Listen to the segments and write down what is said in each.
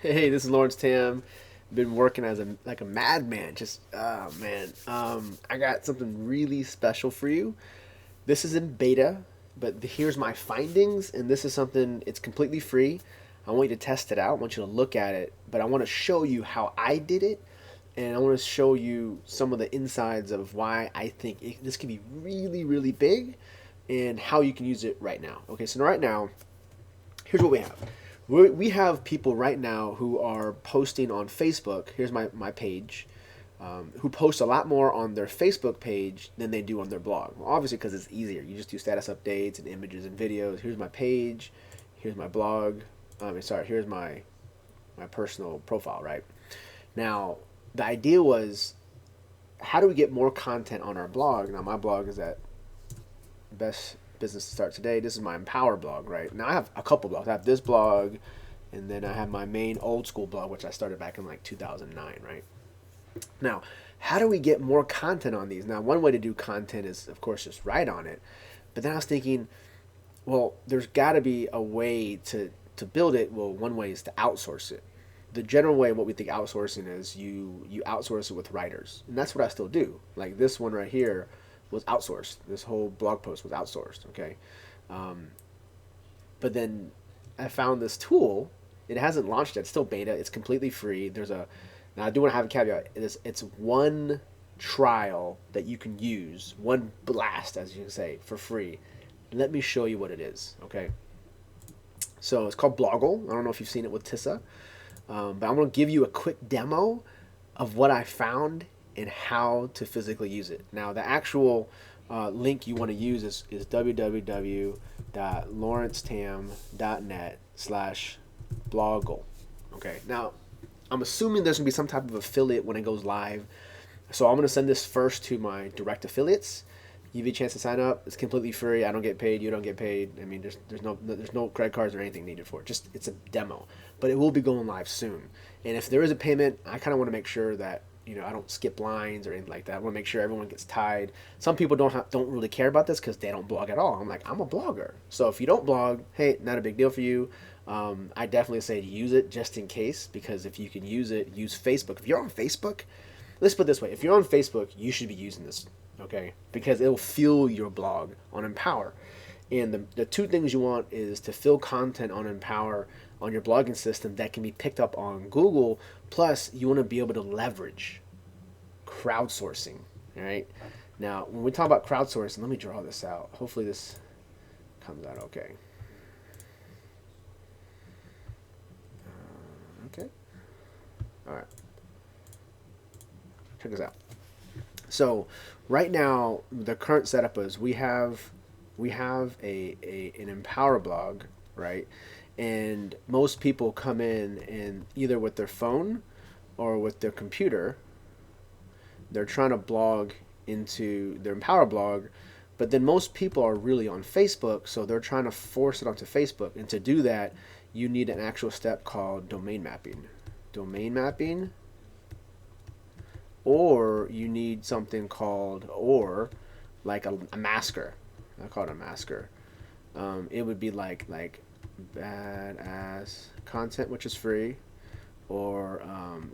Hey, this is Lawrence Tam. Been working as a madman. Just oh man. I got something really special for you. This is in beta, but here's my findings, and this is something. It's completely free. I want you to test it out. I want you to look at it, but I want to show you how I did it, and I want to show you some of the insides of why I think this can be really, really big, and how you can use it right now. Okay, so right now, here's what we have. We have people right now who are posting on Facebook. Here's my page. Who post a lot more on their Facebook page than they do on their blog. Well, obviously, because it's easier. You just do status updates and images and videos. Here's my page. Here's my blog. Here's my personal profile. Right now, the idea was, how do we get more content on our blog? Now, my blog is at Best Business to Start Today. This is my Empower blog, right? Now I have a couple blogs. I have this blog, and then I have my main old school blog, which I started back in like 2009, right? Now, how do we get more content on these? Now, one way to do content is, of course, just write on it. But then I was thinking, well, there's got to be a way to build it. Well, one way is to outsource it. The general way, what we think outsourcing is, you outsource it with writers, and that's what I still do. Like this one right here was outsourced. This whole blog post was outsourced. Okay, um, but then I found this tool. It hasn't launched yet. It's still beta. It's completely free. Now I do want to have a caveat. It's one trial that you can use, one blast, as you can say, for free. Let me show you what it is. Okay. So it's called Blogle. I don't know if you've seen it with Tissa, but I'm going to give you a quick demo of what I found and how to physically use it. Now, the actual link you want to use is www.lawrencetam.net/blogle. Okay. Now, I'm assuming there's going to be some type of affiliate when it goes live. So I'm going to send this first to my direct affiliates. Give you a chance to sign up. It's completely free. I don't get paid. You don't get paid. I mean, there's no credit cards or anything needed for it. Just it's a demo, but it will be going live soon. And if there is a payment, I kind of want to make sure that I don't skip lines or anything like that. I want to make sure everyone gets tied. Some people don't really care about this because they don't blog at all. I'm like, I'm a blogger. So if you don't blog, hey, not a big deal for you. I definitely say to use it just in case, because if you can use it, use Facebook. If you're on Facebook, let's put it this way: if you're on Facebook, you should be using this, okay? Because it'll fuel your blog on Empower. And the two things you want is to fill content on Empower on your blogging system that can be picked up on Google. Plus, you want to be able to leverage crowdsourcing, all right? Now, when we talk about crowdsourcing, let me draw this out. Hopefully this comes out okay. Okay. All right. Check this out. So right now, the current setup is we have an Empower blog, right? And most people come in and either with their phone or with their computer, they're trying to blog into their Empower blog, but then most people are really on Facebook, so they're trying to force it onto Facebook. And to do that, you need an actual step called domain mapping. Domain mapping, or you need something called, or like a masker. I call it a masker. It would be like badass content, which is free, or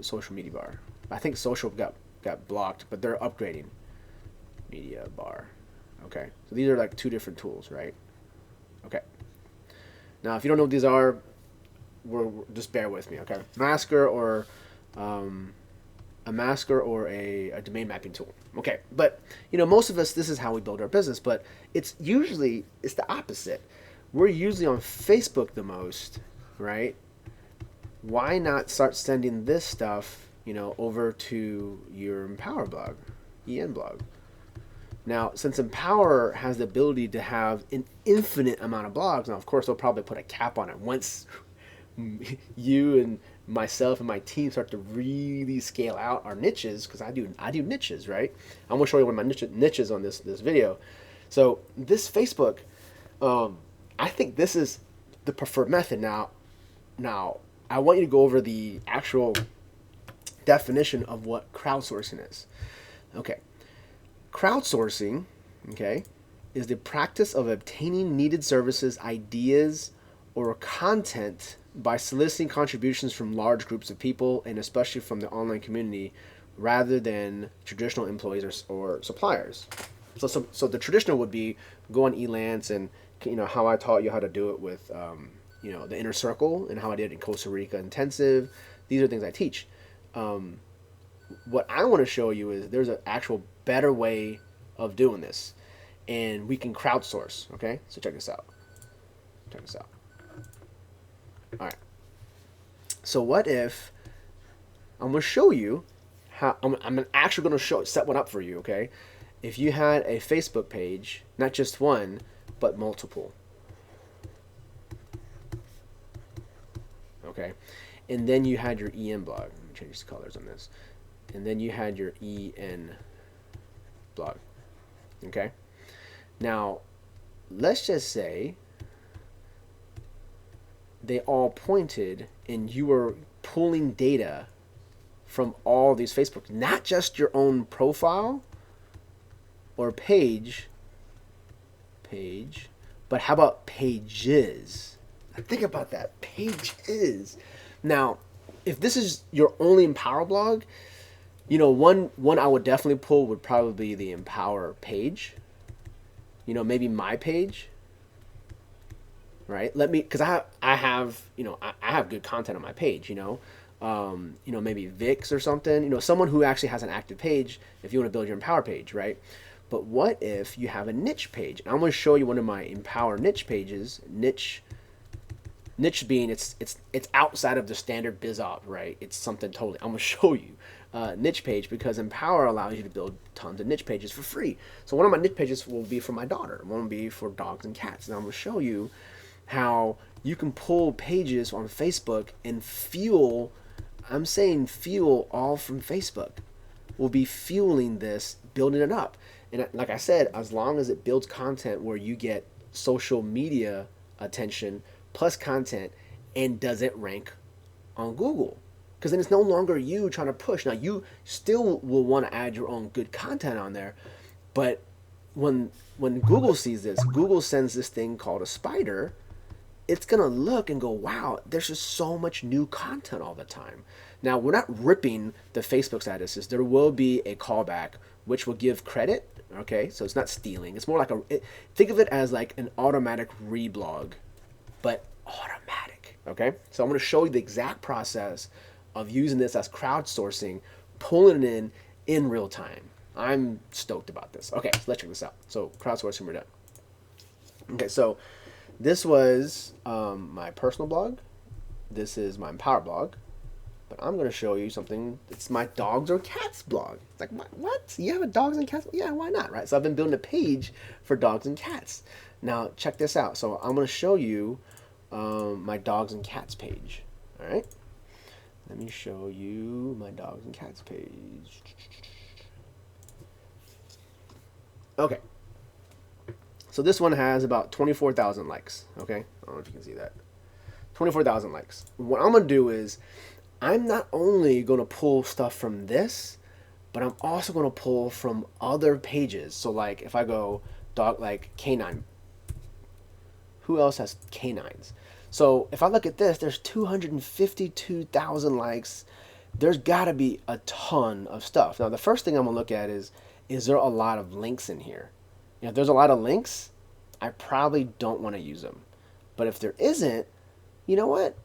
social media bar. I think social got blocked, but they're upgrading media bar. Okay, so these are like two different tools, right? Okay. Now, if you don't know what these are, just bear with me, okay? Masker or a masker or a domain mapping tool. Okay, but most of us, this is how we build our business, but it's the opposite. We're usually on Facebook the most, right? Why not start sending this stuff, over to your Empower blog, EN blog? Now, since Empower has the ability to have an infinite amount of blogs, now of course they'll probably put a cap on it once you and myself and my team start to really scale out our niches, because I do niches, right? I'm gonna show you one of my niches on this video. So this Facebook, I think this is the preferred method. Now I want you to go over the actual definition of what crowdsourcing is. Okay. Crowdsourcing, okay, is the practice of obtaining needed services, ideas, or content by soliciting contributions from large groups of people, and especially from the online community, rather than traditional employees or suppliers. So the traditional would be go on Elance and how I taught you how to do it with the inner circle and how I did it in Costa Rica intensive. These are things I teach. What I want to show you is there's an actual better way of doing this, and we can crowdsource. Okay, so check this out. All right. So what if I'm going to show you how I'm actually going to set one up for you. Okay, if you had a Facebook page, not just one, but multiple. Okay, and then you had your EN blog. Let me change the colors on this. And then you had your EN blog. Okay, now let's just say they all pointed and you were pulling data from all these Facebook, not just your own profile or page, but how about pages? Think about that, pages. Now, if this is your only Empower blog, one I would definitely pull would probably be the Empower page. Maybe my page. Right? Because I have good content on my page. Maybe Vix or something. Someone who actually has an active page. If you want to build your Empower page, right? But what if you have a niche page? And I'm going to show you one of my Empower niche pages. Niche being it's outside of the standard BizOp, right? It's something totally. I'm going to show you niche page because Empower allows you to build tons of niche pages for free. So one of my niche pages will be for my daughter. One will be for dogs and cats. And I'm going to show you how you can pull pages on Facebook and fuel. I'm saying fuel all from Facebook. We'll be fueling this, building it up. And like I said, as long as it builds content where you get social media attention plus content, and does it rank on Google? Because then it's no longer you trying to push. Now, you still will want to add your own good content on there, but when Google sees this, Google sends this thing called a spider. It's going to look and go, wow, there's just so much new content all the time. Now, we're not ripping the Facebook statuses. There will be a callback, which will give credit, okay? So it's not stealing. It's more like think of it as like an automatic reblog, but automatic, okay? So I'm going to show you the exact process of using this as crowdsourcing, pulling it in real time. I'm stoked about this. Okay, so let's check this out. So crowdsourcing, we're done. Okay, so this was my personal blog. This is my Empower blog. But I'm going to show you something. It's my dogs or cats blog. It's like, what? You have a dogs and cats? Yeah, why not, right? So I've been building a page for dogs and cats. Now, check this out. So I'm going to show you my dogs and cats page. All right? Let me show you my dogs and cats page. Okay. So this one has about 24,000 likes. Okay? I don't know if you can see that. 24,000 likes. What I'm going to do is I'm not only going to pull stuff from this, but I'm also going to pull from other pages. So like if I go dog, like canine, who else has canines? So if I look at this, there's 252,000 likes. There's got to be a ton of stuff. Now the first thing I'm going to look at is there a lot of links in here? If there's a lot of links, I probably don't want to use them. But if there isn't, you know what?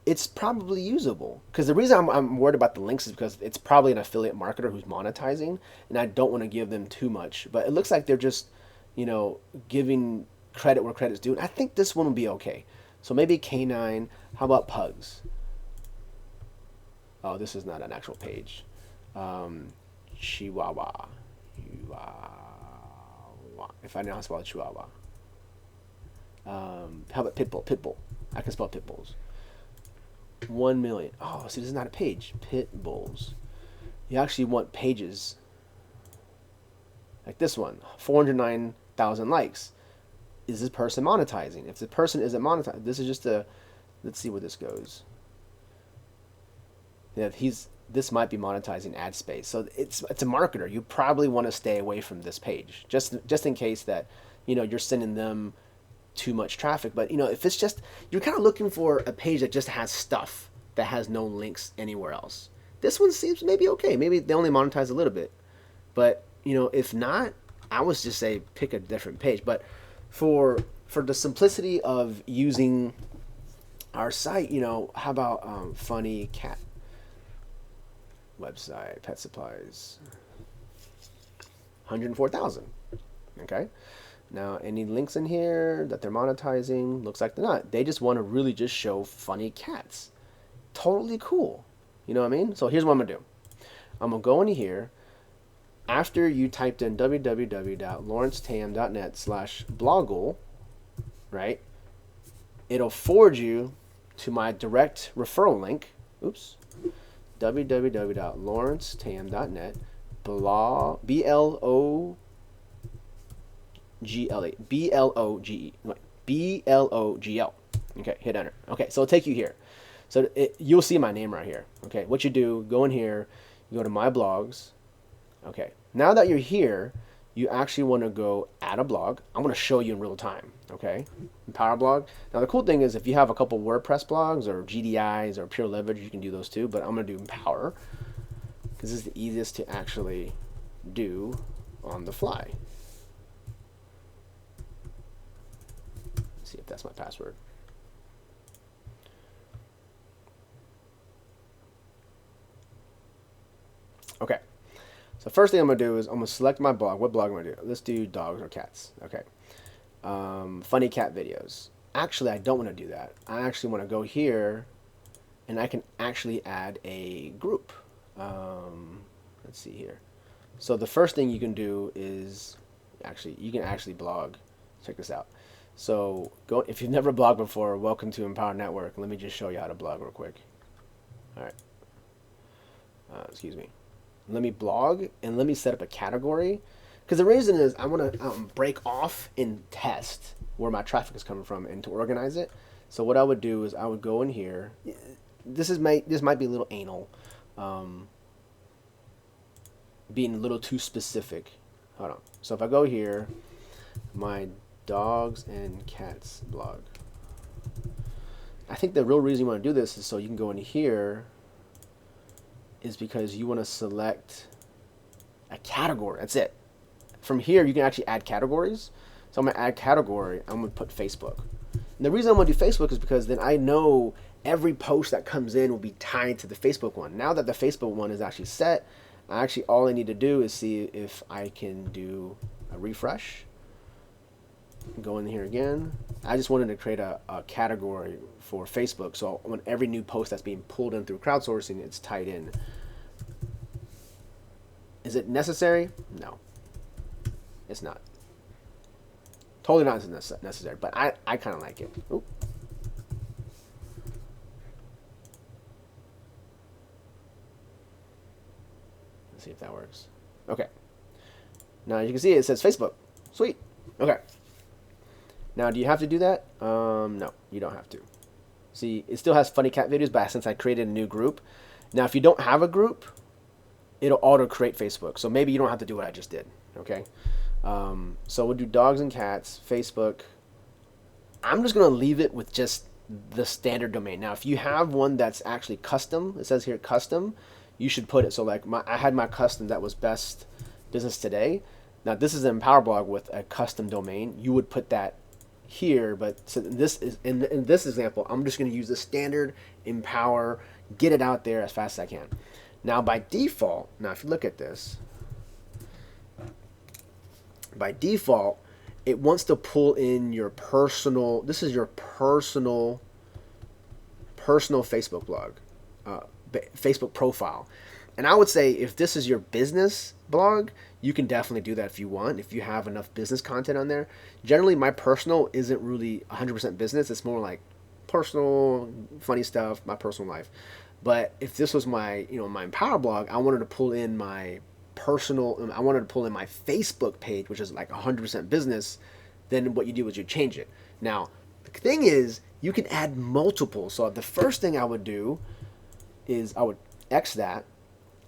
It's probably usable. Because the reason I'm worried about the links is because it's probably an affiliate marketer who's monetizing, and I don't want to give them too much. But it looks like they're just, giving credit where credit's due. And I think this one will be okay. So maybe canine. How about pugs? Oh, this is not an actual page. Chihuahua. If I know how to spell Chihuahua. How about pitbull? Pitbull. I can spell pit bulls. 1 million. Oh, see, this is not a page. Pit bulls. You actually want pages. Like this one. 409,000 likes. Is this person monetizing? If the person isn't monetizing, this is just a. Let's see where this goes. Yeah, this might be monetizing ad space. So it's a marketer. You probably want to stay away from this page, just in case that you're sending them too much traffic. But if it's just, you're kind of looking for a page that just has stuff that has no links anywhere else. This one seems maybe okay. Maybe they only monetize a little bit. But, if not, I would just say pick a different page. But for the simplicity of using our site, how about funny cat website, pet supplies, 104,000. Okay. Now, any links in here that they're monetizing? Looks like they're not. They just want to really just show funny cats. Totally cool. You know what I mean? So here's what I'm going to do. I'm going to go into here. After you typed in www.lawrencetam.net/blogle, right? It'll forward you to my direct referral link. Oops. www.lawrencetam.net blogle. Okay, hit enter. Okay, so it'll take you here. So you'll see my name right here. Okay, what you do, go in here, you go to my blogs. Okay, now that you're here, you actually want to go add a blog. I'm going to show you in real time. Okay, Empower blog. Now the cool thing is if you have a couple WordPress blogs or GDIs or Pure Leverage, you can do those too. But I'm going to do Empower because this is the easiest to actually do on the fly. Let's see if that's my password. Okay. So first thing I'm going to do is I'm going to select my blog. What blog am I going to do? Let's do dogs or cats. Okay. Funny cat videos. Actually, I don't want to do that. I actually want to go here and I can actually add a group. Let's see here. So the first thing you can do is you can actually blog. Check this out. So if you've never blogged before, welcome to Empower Network. Let me just show you how to blog real quick. All right. Excuse me. Let me blog and let me set up a category. Because the reason is I want to break off and test where my traffic is coming from and to organize it. So what I would do is I would go in here. This might be a little anal, being a little too specific. Hold on. So if I go here, my dogs and cats blog. I think the real reason you want to do this is so you can go in here is because you want to select a category. That's it. From here, you can actually add categories. So I'm going to add category. I'm going to put Facebook. And the reason I'm going to do Facebook is because then I know every post that comes in will be tied to the Facebook one. Now that the Facebook one is actually set, all I need to do is see if I can do a refresh. Go in here again. I just wanted to create a category for Facebook. So when every new post that's being pulled in through crowdsourcing, it's tied in. Is it necessary? No. It's not. Totally not necessary, but I kind of like it. Ooh. Let's see if that works. Okay. Now as you can see, it says Facebook. Sweet. Okay. Now, do you have to do that? No, you don't have to. See, it still has funny cat videos, but since I created a new group. Now, if you don't have a group, it'll auto-create Facebook. So maybe you don't have to do what I just did, okay? So we'll do dogs and cats, Facebook. I'm just going to leave it with just the standard domain. Now, if you have one that's actually custom, it says here custom, you should put it. So like I had my custom that was best business today. Now, this is an Empower blog with a custom domain. You would put that here, but so this is in this example, I'm just going to use the standard Empower, get it out there as fast as I can. Now, by default, if you look at this, by default, it wants to pull in your personal. This is your personal Facebook blog, Facebook profile. And I would say if this is your business blog, you can definitely do that if you want, if you have enough business content on there. Generally, my personal isn't really 100% business. It's more like personal, funny stuff, my personal life. But if this was my, my Empower blog, I wanted to pull in my personal, I wanted to pull in my Facebook page, which is like 100% business, then what you do is you change it. Now, the thing is, you can add multiple. So the first thing I would do is I would X that.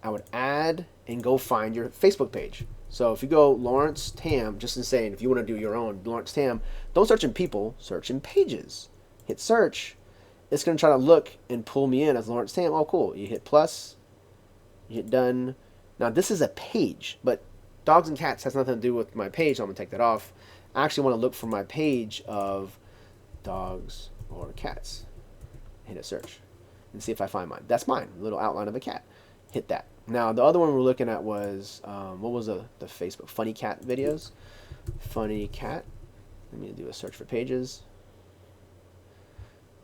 I would add and go find your Facebook page. So if you go Lawrence Tam, just insane, if you want to do your own Lawrence Tam, don't search in people, search in pages. Hit search. It's going to try to look and pull me in as Lawrence Tam. Oh, cool. You hit plus. You hit done. Now, this is a page, but dogs and cats has nothing to do with my page, so I'm going to take that off. I actually want to look for my page of dogs or cats. Hit a search and see if I find mine. That's mine, a little outline of a cat. Hit that. Now, the other one we're looking at was, what was the Facebook? Funny cat videos. Funny cat. Let me do a search for pages.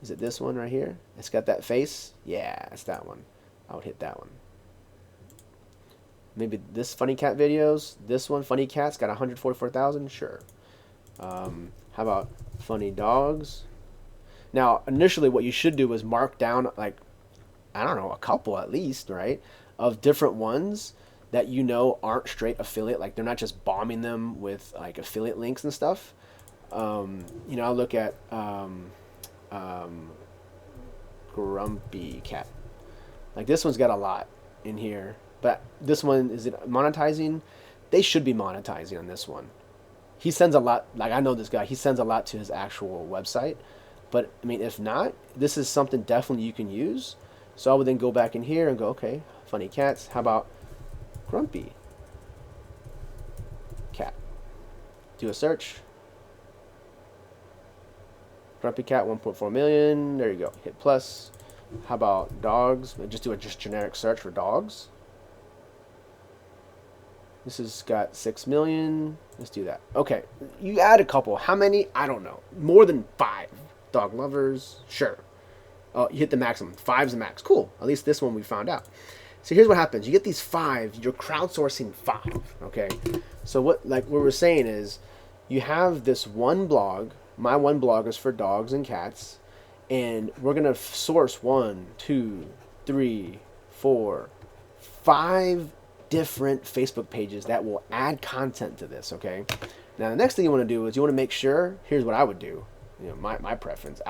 Is it this one right here? It's got that face. Yeah, it's that one. I would hit that one. Maybe this funny cat videos. This one, funny cats, got 144,000. Sure. How about funny dogs? Now, initially, what you should do is mark down, like, I don't know, a couple at least, right, of different ones that you know aren't straight affiliate. Like, they're not just bombing them with like affiliate links and stuff. I'll look at Grumpy Cat. Like, this one's got a lot in here, but this one, is it monetizing? They should be monetizing on this one. He sends a lot, like, I know this guy, he sends a lot to his actual website, but I mean, if not, this is something definitely you can use. So I would then go back in here and go, okay, funny cats, how about Grumpy Cat? Do a search. Grumpy Cat, 1.4 million. There you go. Hit plus. How about dogs? Just do a generic search for dogs. This has got 6 million. Let's do that. Okay, you add a couple. How many? I don't know. More than 5. Dog lovers? Sure. Oh, you hit the maximum. 5's the max. Cool. At least this one we found out. So here's what happens. You get these 5. You're crowdsourcing 5. Okay. So what we're saying is, you have this one blog. My one blog is for dogs and cats, and we're gonna source 1, 2, 3, 4, 5 different Facebook pages that will add content to this. Okay. Now the next thing you want to do is you want to make sure. Here's what I would do. My preference.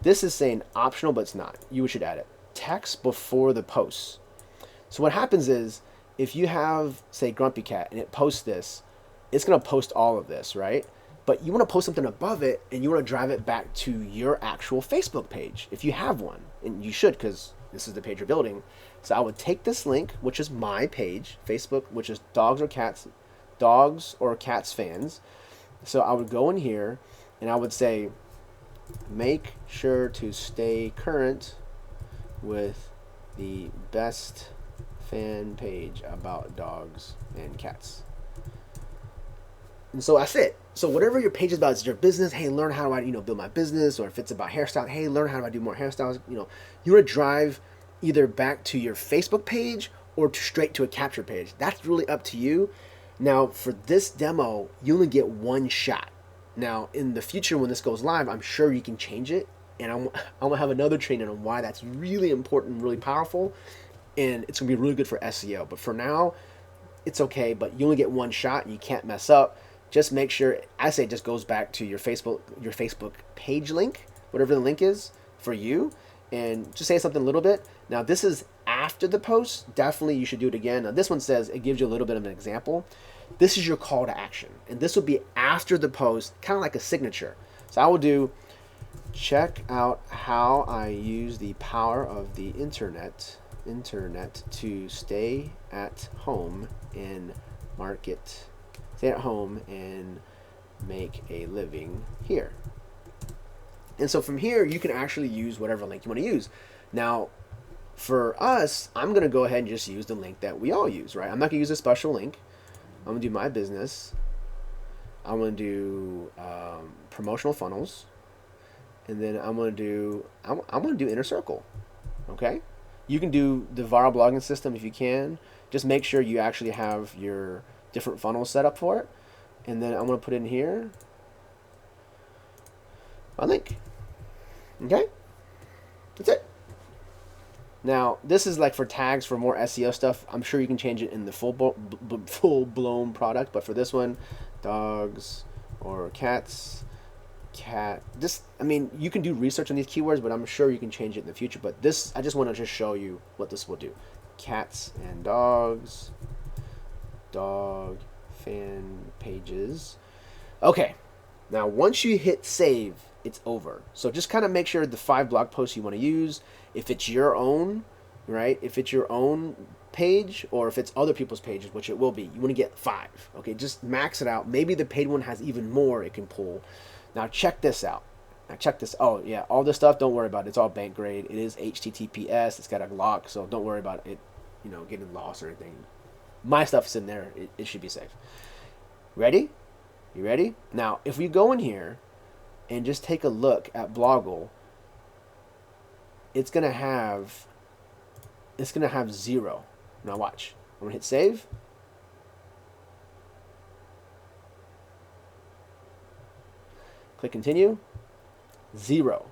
This is saying optional, but it's not. You should add it. Text before the posts. So what happens is, if you have, say, Grumpy Cat, and it posts this, it's going to post all of this, right? But you want to post something above it, and you want to drive it back to your actual Facebook page, if you have one. And you should, because this is the page you're building. So I would take this link, which is my page, Facebook, which is dogs or cats fans. So I would go in here, and I would say, make sure to stay current with the best fan page about dogs and cats. And so that's it. So whatever your page is about, it's your business. Hey, learn how do I, build my business, or if it's about hairstyle, hey, learn how do I do more hairstyles. You want to drive either back to your Facebook page or straight to a capture page. That's really up to you. Now, for this demo, you only get one shot. Now, in the future, when this goes live, I'm sure you can change it, and I'm going to have another training on why that's really important, really powerful, and it's going to be really good for SEO. But for now, it's okay, but you only get one shot. You can't mess up. Just make sure, I say, it just goes back to your Facebook page link, whatever the link is for you, and just say something a little bit. Now, this is after the post. Definitely, you should do it again. Now, this one says, it gives you a little bit of an example. This is your call to action, and this will be after the post, kind of like a signature. So I will do, check out how I use the power of the internet to stay at home and make a living here. And so from here, you can actually use whatever link you want to use. Now, for us, I'm going to go ahead and just use the link that we all use, right? I'm not going to use a special link. I'm going to do my business. I'm going to do promotional funnels. And then I'm going to do inner circle. Okay? You can do the viral blogging system if you can. Just make sure you actually have your different funnels set up for it. And then I'm going to put in here my link. Okay? That's it. Now, this is like for tags for more SEO stuff. I'm sure you can change it in the full-blown product, but for this one, dogs or cats, you can do research on these keywords, but I'm sure you can change it in the future. But this, I just want to just show you what this will do. Cats and dogs, dog fan pages. Okay, now once you hit save, it's over. So just kind of make sure the 5 blog posts you want to use, if it's your own, right? If it's your own page or if it's other people's pages, which it will be, you want to get 5. Okay, just max it out. Maybe the paid one has even more it can pull. Now check this out. Now check this. Oh yeah, all this stuff, don't worry about it. It's all bank grade. It is HTTPS. It's got a lock, so don't worry about it, getting lost or anything. My stuff's in there. It should be safe. Ready? You ready? Now, if we go in here and just take a look at blogle, it's gonna have 0. Now watch. I'm gonna hit save. Click continue. 0.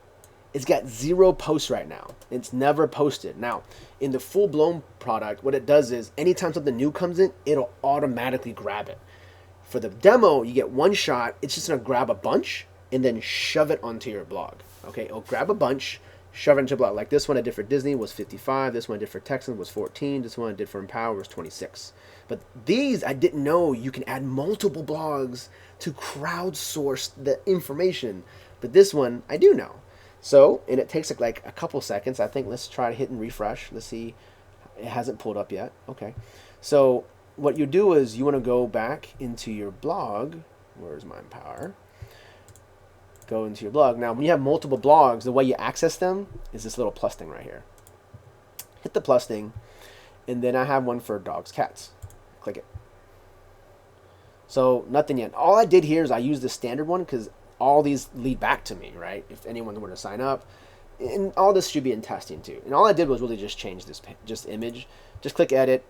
It's got 0 posts right now. It's never posted. Now, in the full-blown product, what it does is anytime something new comes in, it'll automatically grab it. For the demo, you get one shot. It's just going to grab a bunch and then shove it onto your blog. Okay, it'll grab a bunch, shove it into your blog. Like this one I did for Disney was 55. This one I did for Texans was 14. This one I did for Empower was 26. But these, I didn't know you can add multiple blogs to crowdsource the information. But this one, I do know. So, and it takes like a couple seconds. I think let's try to hit and refresh. Let's see. It hasn't pulled up yet. Okay. So, what you do is you want to go back into your blog. Where's my Empower? Go into your blog. Now, when you have multiple blogs, the way you access them is this little plus thing right here. Hit the plus thing. And then I have one for dogs, cats. Click it. So, nothing yet. All I did here is I used the standard one because all these lead back to me, right? If anyone were to sign up, and all this should be in testing too. And all I did was really just change this just image. Just click edit,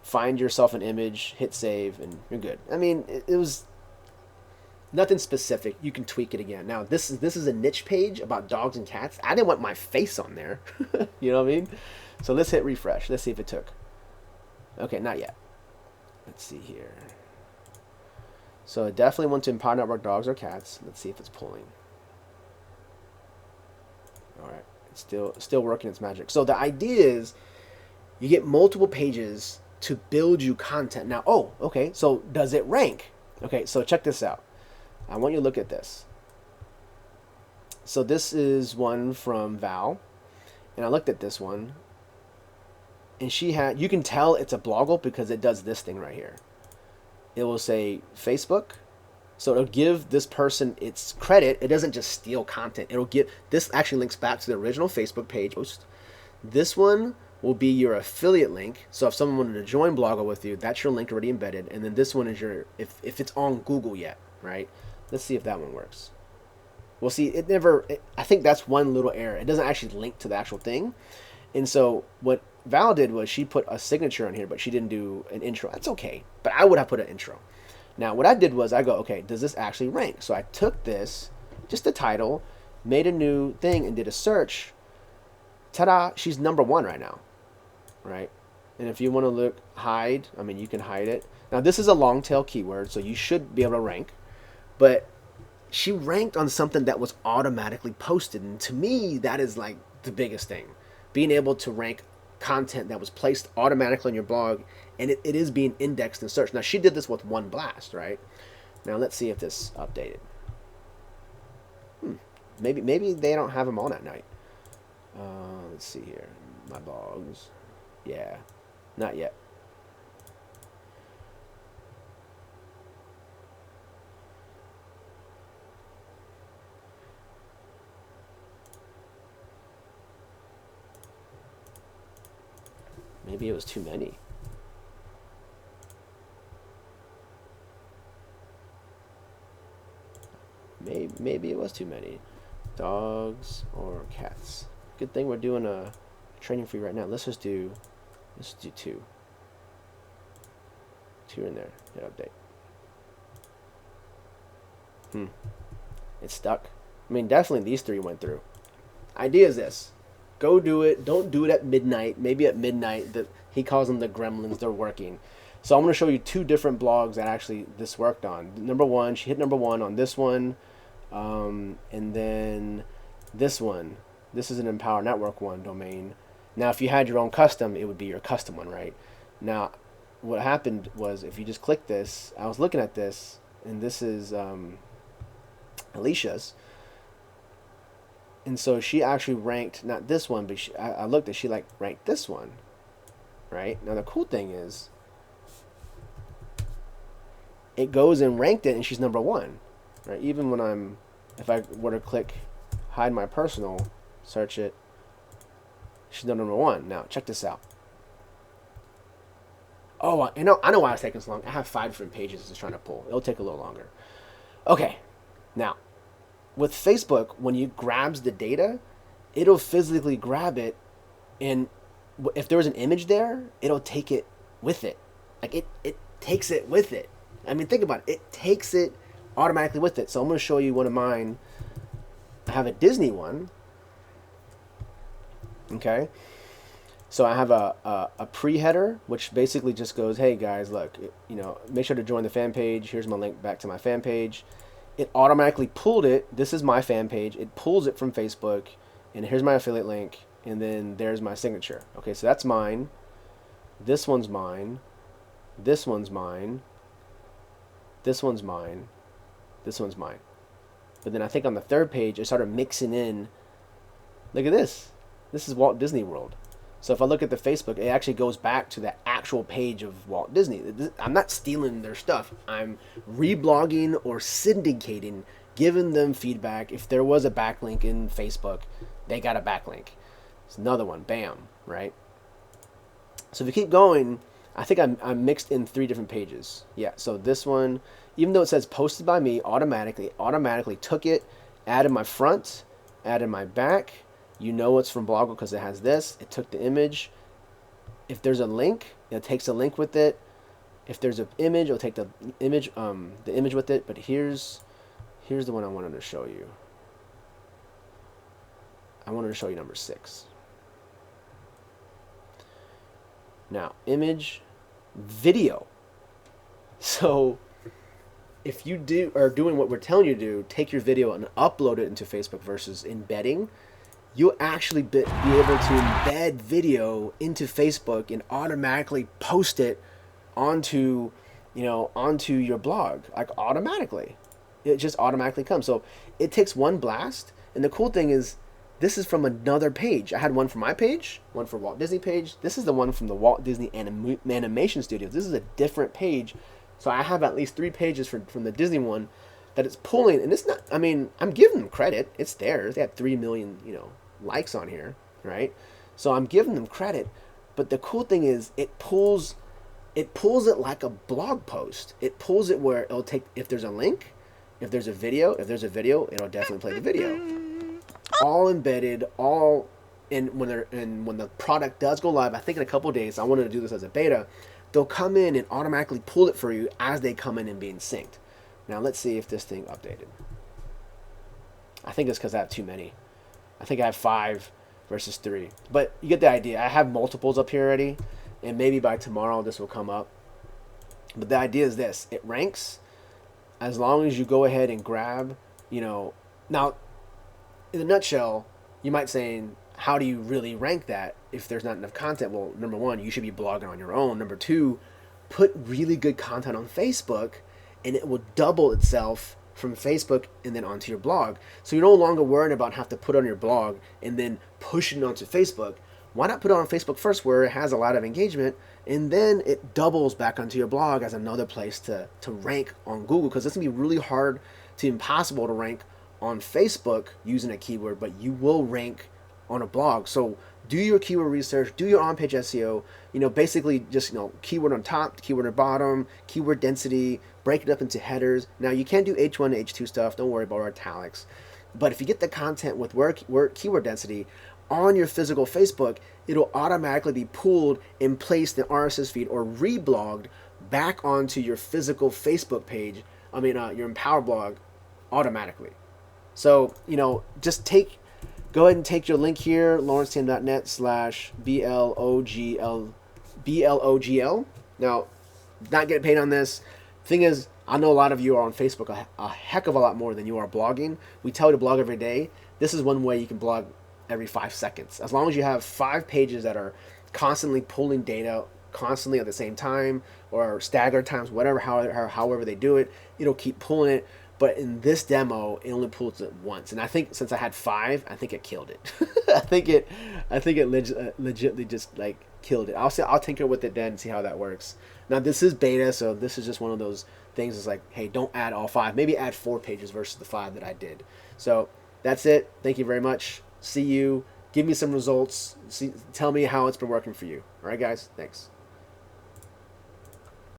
find yourself an image, hit save, and you're good. I mean, it was nothing specific. You can tweak it again. Now this is a niche page about dogs and cats. I didn't want my face on there. You know what I mean? So let's hit refresh. Let's see if it took. Okay, not yet. Let's see here. So I definitely want to empower network dogs or cats. Let's see if it's pulling. All right, it's still working its magic. So the idea is you get multiple pages to build you content. Now, oh, okay, so does it rank? Okay, so check this out. I want you to look at this. So this is one from Val, and I looked at this one, and you can tell it's a blogle because it does this thing right here. It will say Facebook. So it'll give this person its credit. It doesn't just steal content. This actually links back to the original Facebook page post. This one will be your affiliate link. So if someone wanted to join blogle with you, that's your link already embedded. And then this one is if it's on Google yet, right? Let's see if that one works. We'll see. I think that's one little error. It doesn't actually link to the actual thing. And so what Val did was she put a signature on here, but she didn't do an intro. That's okay, but I would have put an intro. Now, what I did was I go, okay, does this actually rank? So I took this, just the title, made a new thing, and did a search. Ta-da! She's #1 right now, right? And if you want to look, hide, I mean, you can hide it. Now, this is a long tail keyword, so you should be able to rank. But she ranked on something that was automatically posted. And to me, that is like the biggest thing. Being able to rank content that was placed automatically on your blog, and it is being indexed and searched. Now, she did this with one blast, right? Now, let's see if this updated. Maybe they don't have them on at night. Let's see here. My blogs. Yeah, not yet. Maybe it was too many. Maybe it was too many. Dogs or cats. Good thing we're doing a training for you right now. Let's do 2. 2 in there. Hit update. It's stuck. I mean, definitely these 3 went through. Idea is this. Go do it. Don't do it at midnight. Maybe at midnight. He calls them the gremlins. They're working. So I'm going to show you 2 different blogs that actually this worked on. #1, she hit #1 on this one. And then this one. This is an Empower Network one domain. Now, if you had your own custom, it would be your custom one, right? Now, what happened was, if you just click this, I was looking at this, and this is Alicia's. And so she actually ranked, not this one, but I looked at, she like ranked this one, right? Now the cool thing is, it goes and ranked it, and she's number one, right? Even when if I were to click hide my personal, search it, she's number one. Now check this out. Oh, I know why it's taking so long. I have 5 different pages it's trying to pull. It'll take a little longer. Okay, now with Facebook, when you grabs the data, it'll physically grab it, and if there was an image there, it'll take it with it. Like it takes it with it. I mean, think about it. It takes it automatically with it. So I'm going to show you one of mine. I have a Disney one. Okay. So I have a pre-header, which basically just goes, hey guys, look, make sure to join the fan page. Here's my link back to my fan page. It automatically pulled it. This is my fan page. It pulls it from Facebook, and here's my affiliate link, and then there's my signature. Okay, so that's mine. This one's mine. This one's mine. This one's mine. This one's mine. But then I think on the third page, it started mixing in. Look at this. This is Walt Disney World. So if I look at the Facebook, it actually goes back to the actual page of Walt Disney. I'm not stealing their stuff. I'm reblogging or syndicating, giving them feedback. If there was a backlink in Facebook, they got a backlink. It's another one. Bam. Right? So if you keep going, I think I'm mixed in 3 different pages. Yeah, so this one, even though it says posted by me, automatically took it, added my front, added my back. You know it's from blogle because it has this. It took the image. If there's a link, it takes a link with it. If there's an image, it'll take the image with it. But here's the one I wanted to show you. I wanted to show you number 6. Now, image, video. So if you are doing what we're telling you to do, take your video and upload it into Facebook versus embedding, you'll actually be able to embed video into Facebook and automatically post it onto your blog, like automatically. It just automatically comes. So it takes one blast, and the cool thing is, this is from another page. I had one for my page, one for Walt Disney page. This is the one from the Walt Disney Animation Studios. This is a different page. So I have at least 3 pages from the Disney one that it's pulling, and it's not, I mean, I'm giving them credit. It's theirs. They have 3 million, likes on here, right? So I'm giving them credit, but the cool thing is it pulls it like a blog post. It pulls it where it'll take, if there's a link, if there's a video, it'll definitely play the video. All embedded, all in when the product does go live, I think in a couple of days, I wanted to do this as a beta, they'll come in and automatically pull it for you as they come in and being synced. Now let's see if this thing updated. I think it's because I have too many. I think I have 5 versus 3. But you get the idea. I have multiples up here already, and maybe by tomorrow this will come up. But the idea is this. It ranks as long as you go ahead and grab, Now, in a nutshell, you might say, how do you really rank that if there's not enough content? Well, number 1, you should be blogging on your own. Number 2, put really good content on Facebook, and it will double itself from Facebook and then onto your blog. So you're no longer worrying about having to put on your blog and then pushing it onto Facebook. Why not put it on Facebook first where it has a lot of engagement, and then it doubles back onto your blog as another place to rank on Google, because it's going to be really hard to impossible to rank on Facebook using a keyword, but you will rank on a blog. So do your keyword research, do your on-page SEO, basically just, keyword on top, keyword on bottom, keyword density, break it up into headers. Now you can't do H1, H2 stuff. Don't worry about italics. But if you get the content with word keyword density on your physical Facebook, it'll automatically be pulled and placed in RSS feed or reblogged back onto your physical Facebook page. Your Empower blog automatically. So, just go ahead and take your link here, lawrencetatum.net/BLOGL. Now, not getting paid on this. Thing is, I know a lot of you are on Facebook a heck of a lot more than you are blogging. We tell you to blog every day. This is one way you can blog every 5 seconds. As long as you have 5 pages that are constantly pulling data constantly at the same time or staggered times, whatever, however they do it, it'll keep pulling it. But in this demo, it only pulls it once, and I think since I had 5, I think it killed it. I think it legitly just like killed it. I'll tinker with it then and see how that works. Now this is beta, so this is just one of those things. It's like, hey, don't add all 5. Maybe add 4 pages versus the 5 that I did. So that's it. Thank you very much. See you. Give me some results. Tell me how it's been working for you. All right, guys. Thanks.